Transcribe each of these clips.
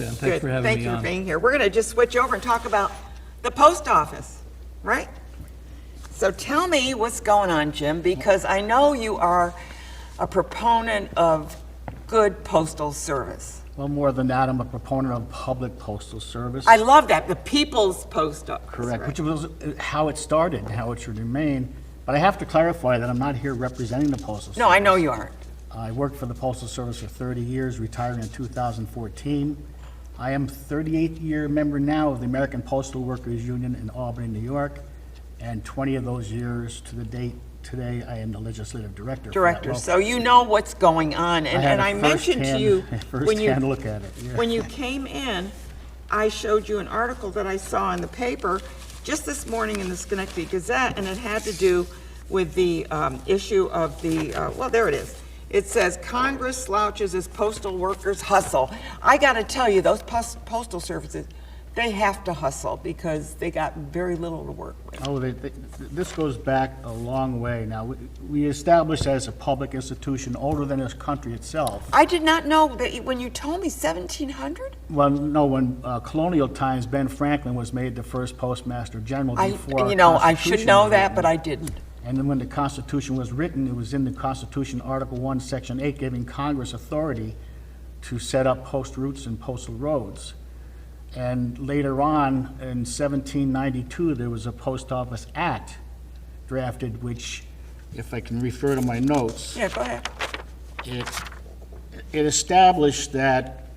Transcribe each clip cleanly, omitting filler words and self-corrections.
Thanks Good. for having me Thank you on. for being here. We're going to just switch over and talk about the post office, right? So tell me what's going on, Jim, because I know you are a proponent of good postal service. Well, more than that, I'm a proponent of public postal service. I love that, the People's Post Office. Correct, right? which was how it started and how it should remain. But I have to clarify that I'm not here representing the Postal Service. No, I know you aren't. I worked for the Postal Service for 30 years, retiring in 2014. I am a 38-year member now of the American Postal Workers Union in Albany, New York, and 20 of those years to the date today, I am the legislative director. Director, so you know what's going on. And I mentioned to you when you first-hand look at it. Yeah. when you came in, I showed you an article that I saw in the paper just this morning in the Schenectady Gazette, and it had to do with the issue of the, well, there it is. It says, Congress slouches as postal workers hustle. I got to tell you, those postal services, they have to hustle because they got very little to work with. Oh, this goes back a long way. Now, we established as a public institution older than this country itself. I did not know that when you told me 1700? Well, no, when colonial times, Ben Franklin was made the first postmaster general before You know, I Constitution should know was that, written. but I didn't. And then when the Constitution was written, it was in the Constitution, Article 1, Section 8, giving Congress authority to set up post routes and postal roads. And later on, in 1792, there was a Post Office Act drafted, which, if I can refer to my notes, Yeah, go ahead. it established that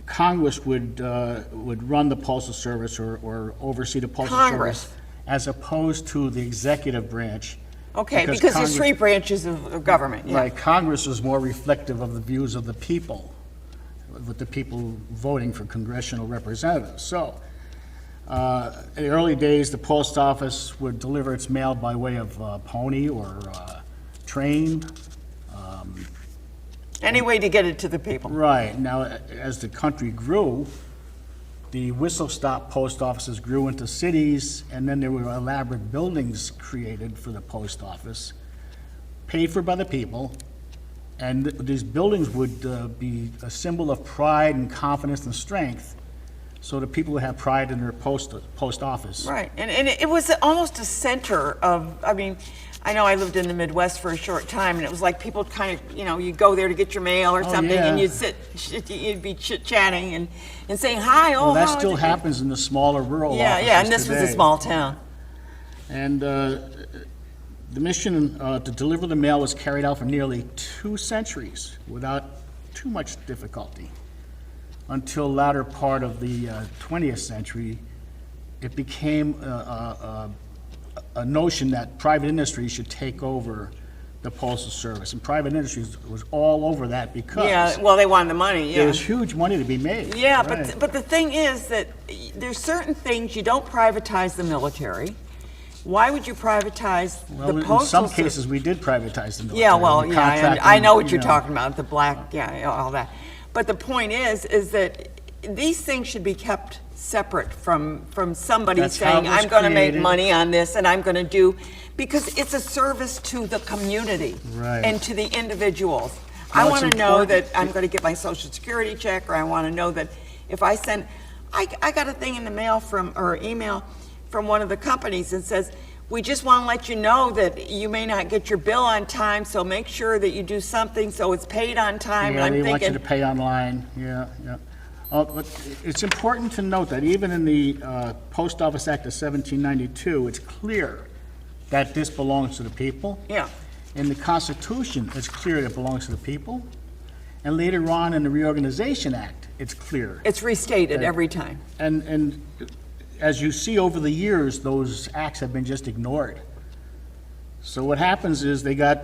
Congress would run the Postal Service or oversee the Postal Congress. Service as opposed to the executive branch. Okay, because there's Congress- three branches of government, yeah. Right, Congress is more reflective of the views of the people, with the people voting for congressional representatives. So, in the early days, the post office would deliver its mail by way of pony or train. Any way to get it to the people. Right, now, as the country grew, the whistle-stop post offices grew into cities, and then there were elaborate buildings created for the post office, paid for by the people, and these buildings would be a symbol of pride and confidence and strength, so the people would have pride in their post office. Right, and it was almost a center of, I mean, I know I lived in the Midwest for a short time, and it was like people kind of, you know, you go there to get your mail or something, yeah. and you'd be chit-chatting and saying, hi, oh, Well, that how still is it?" happens in the smaller rural Yeah, offices yeah, and this was a today. small town. And the mission to deliver the mail was carried out for nearly 2 centuries without too much difficulty. Until latter part of the 20th century, it became a notion that private industry should take over the Postal Service. And private industry was all over that because Yeah, well, they wanted the money, yeah. there was huge money to be made. Yeah, Right. but the thing is that there's certain things, you don't privatize the military. Why would you privatize Well, the in postal some service? cases, we did privatize the military. Yeah, well, The yeah, contracting, I know what you you're talking about, the black, yeah, all that. But the point is that these things should be kept separate from somebody That's how saying, it was I'm gonna make created. money on this and I'm gonna do, because it's a service to the community Right. and to the individuals. Well, I it's wanna know that important- I'm gonna get my social security check, or I wanna know that if I send, I got a thing in the mail or email from one of the companies that says, we just want to let you know that you may not get your bill on time, so make sure that you do something so it's paid on time. Yeah, And they I'm want you to thinking, pay online, yeah. But it's important to note that even in the Post Office Act of 1792, it's clear that this belongs to the people. yeah, In the Constitution, it's clear that it belongs to the people. And later on in the Reorganization Act, it's clear. it's restated every time. And as you see over the years, those acts have been just ignored. So what happens is they got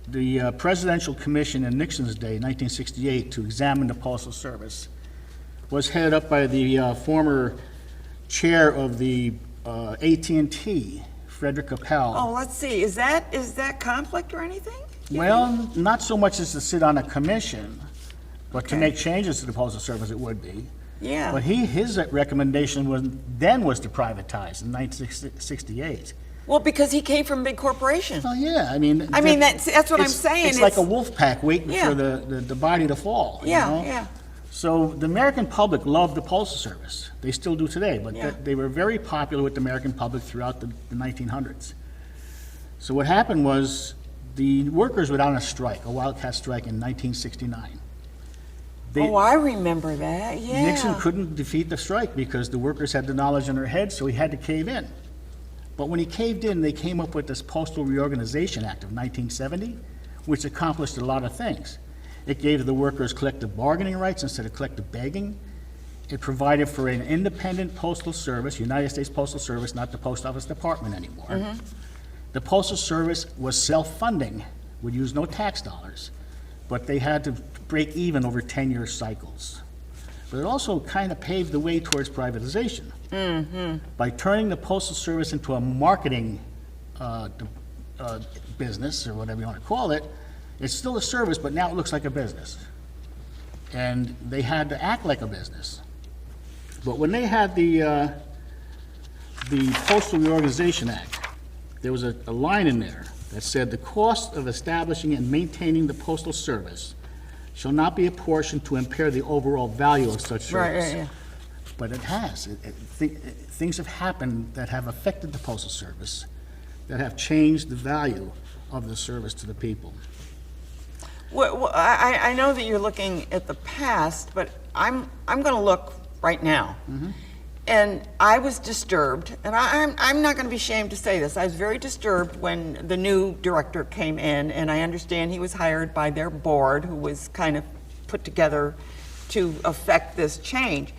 the Presidential Commission in Nixon's day, 1968, to examine the Postal Service, was headed up by the former chair of the AT&T, Frederick Appel. Oh, let's see, is that conflict or anything? Well, not so much as to sit on a commission, but to make changes to the Postal Service, it would be. Yeah. But his recommendation was to privatize in 1968. Well, because he came from a big corporation. Well, yeah, I mean. I mean, that's what I'm saying. It's like a wolf pack waiting Yeah. for the body to fall. you Yeah, know? yeah. So the American public loved the Postal Service. They still do today, but Yeah. they were very popular with the American public throughout the 1900s. So what happened was the workers went on a strike, a wildcat strike in 1969. Oh, I remember that, yeah. Nixon couldn't defeat the strike because the workers had the knowledge in their heads, so he had to cave in. But when he caved in, they came up with this Postal Reorganization Act of 1970, which accomplished a lot of things. It gave the workers collective bargaining rights instead of collective begging. It provided for an independent postal service, United States Postal Service, not the Post Office Department anymore. The Postal Service was self-funding, would use no tax dollars, but they had to break even over 10-year cycles. But it also kind of paved the way towards privatization. By turning the Postal Service into a marketing business, or whatever you want to call it, it's still a service, but now it looks like a business. And they had to act like a business. But when they had the Postal Reorganization Act, there was a line in there that said, "The cost of establishing and maintaining the postal service shall not be apportioned to impair the overall value of such service." Right, yeah. But it has. Things have happened that have affected the Postal Service, that have changed the value of the service to the people. Well, I know that you're looking at the past, but I'm going to look right now. And I was disturbed, and I'm not going to be ashamed to say this. I was very disturbed when the new director came in, and I understand he was hired by their board, who was kind of put together to affect this change.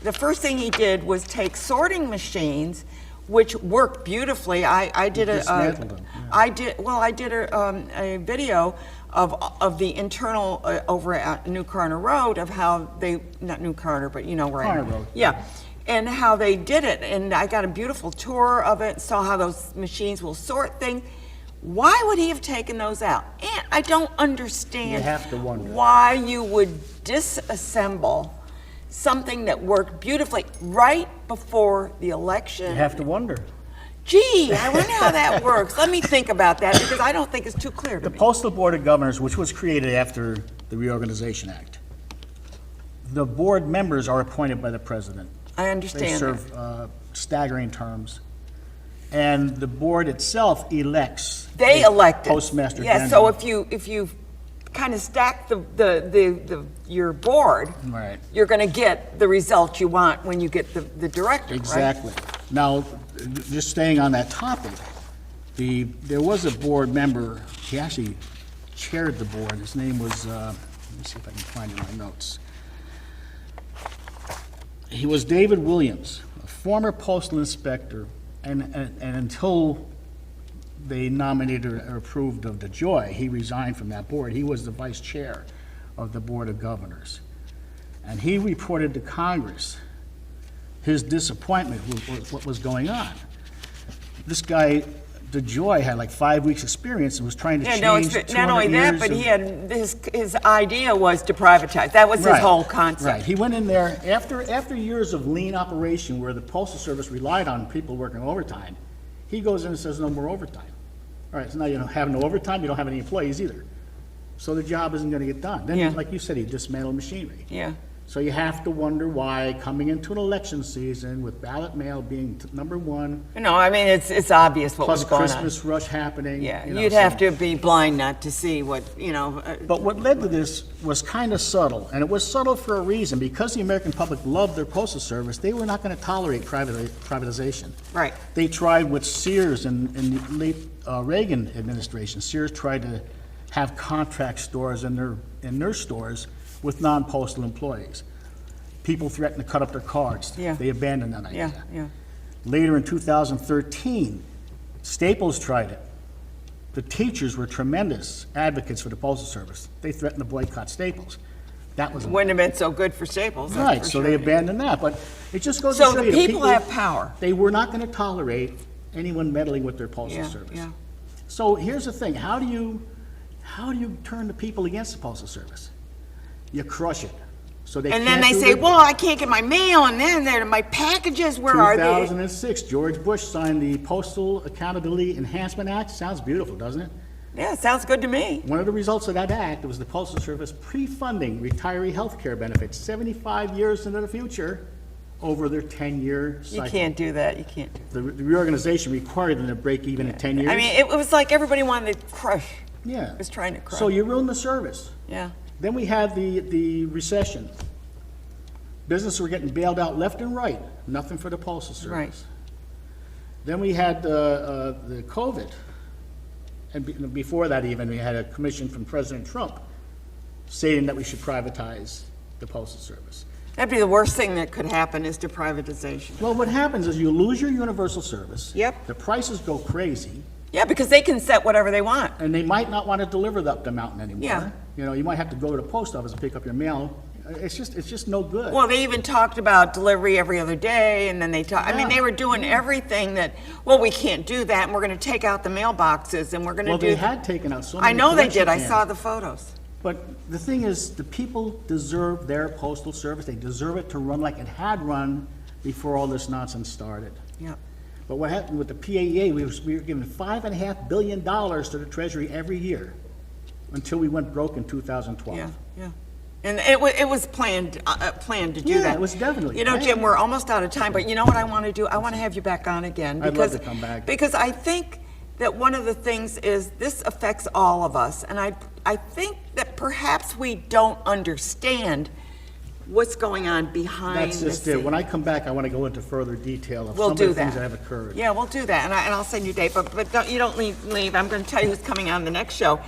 The first thing he did was take sorting machines, which work beautifully. I did Dismantled them, yeah. I did a video of the internal over at New Carter Road of how they, not New Carter, but you know where I am. Carter Road. Yeah, and how they did it, and I got a beautiful tour of it, saw how those machines will sort things. Why would he have taken those out? And I don't understand You have to wonder. why you would disassemble something that worked beautifully right before the election. You have to wonder. Gee, I wonder how that works. Let me think about that, because I don't think it's too clear to The me. Postal Board of Governors, which was created after the Reorganization Act, the board members are appointed by the president. I They understand that. serve staggering terms. And the board itself elects. They the elected. Postmaster Yeah, so General. if you kind of stack your board, Right. you're going to get the result you want when you get the director, right? Exactly. Now, just staying on that topic, there was a board member, he actually chaired the board, his name was, let me see if I can find it in my notes. He was David Williams, a former postal inspector, and until they nominated or approved of DeJoy, he resigned from that board. He was the vice chair of the Board of Governors. And he reported to Congress his disappointment with what was going on. This guy, DeJoy, had like 5 weeks' experience and was trying to Yeah, change no, it's 200 not only that, years but of- he had, his idea was to privatize. That was his Right, whole concept. Right, he went in there, after years of lean operation where the Postal Service relied on people working overtime, he goes in and says, no more overtime. All right, so now you don't have no overtime, you don't have any employees either. So the job isn't gonna get done. Yeah. Then, like you said, he dismantled machinery. Yeah. So you have to wonder why, coming into an election season with ballot mail being number one, No, I mean, it's obvious what plus was going on. Christmas rush happening. Yeah, you know, you'd so- have to be blind not to see what, But what led to this was kind of subtle, and it was subtle for a reason. Because the American public loved their postal service, they were not going to tolerate privatization. right. They tried with Sears in the late Reagan administration. Sears tried to have contract stores in their stores with non-postal employees. People threatened to cut up their cards. Yeah. They abandoned that Yeah, idea. yeah. Later in 2013, Staples tried it. The teachers were tremendous advocates for the Postal Service. They threatened to boycott Staples. That was Wouldn't have been so good for Staples, that's right. for So sure. they abandoned that. But it just goes to So show the you people have power. They were not going to tolerate anyone meddling with their Postal Yeah, Service. yeah. So here's the thing: how do you turn the people against the Postal Service? You crush it. So they And then can't they do say, their- well, I can't get my mail, and then my packages, where are they? 2006, George Bush signed the Postal Accountability Enhancement Act. Sounds beautiful, doesn't it? Yeah, sounds good to me. One of the results of that act was the Postal Service pre-funding retiree health care benefits 75 years into the future over their 10-year You cycle. can't do that, you can't do The reorganization required them to break even at 10 years. I mean, it was like everybody wanted to crush, Yeah. was trying to crush. So you ruined the service. Yeah, Then we had the recession. Businesses were getting bailed out left and right, nothing for the Postal Service. Right. Then we had the COVID. And before that even, we had a commission from President Trump stating that we should privatize the Postal Service. that'd be the worst thing that could happen is to privatization. Well, what happens is you lose your universal service. Yep. The prices go crazy, Yeah, because they can set whatever they want. and they might not want to deliver up the mountain anymore. Yeah. You know, you might have to go to the post office and pick up your mail. It's just no good. Well, they even talked about delivery every other day, and then they talked, I mean, Yeah. they were doing everything that, well, we can't do that, and we're gonna take out the mailboxes, and we're gonna Well, do. they had taken out so many. I know they collection did, I cans. saw the photos. But the thing is, the people deserve their postal service. They deserve it to run like it had run before all this nonsense started. Yep. But what happened with the PAEA, we were giving $5.5 billion to the Treasury every year until we went broke in 2012. Yeah, yeah. And it was planned to do Yeah, that. it was definitely You know, planned. Jim, we're almost out of time, but you know what I want to do? I want to have you back on again. I'd love because to come back. Because I think that one of the things is this affects all of us, and I think that perhaps we don't understand what's going on behind That's the just it. scenes. When I come back, I want to go into further detail of We'll some of do the things that. that have occurred. Yeah, we'll do that, and I'll send you a date, but you don't leave. I'm going to tell you who's coming on the next show.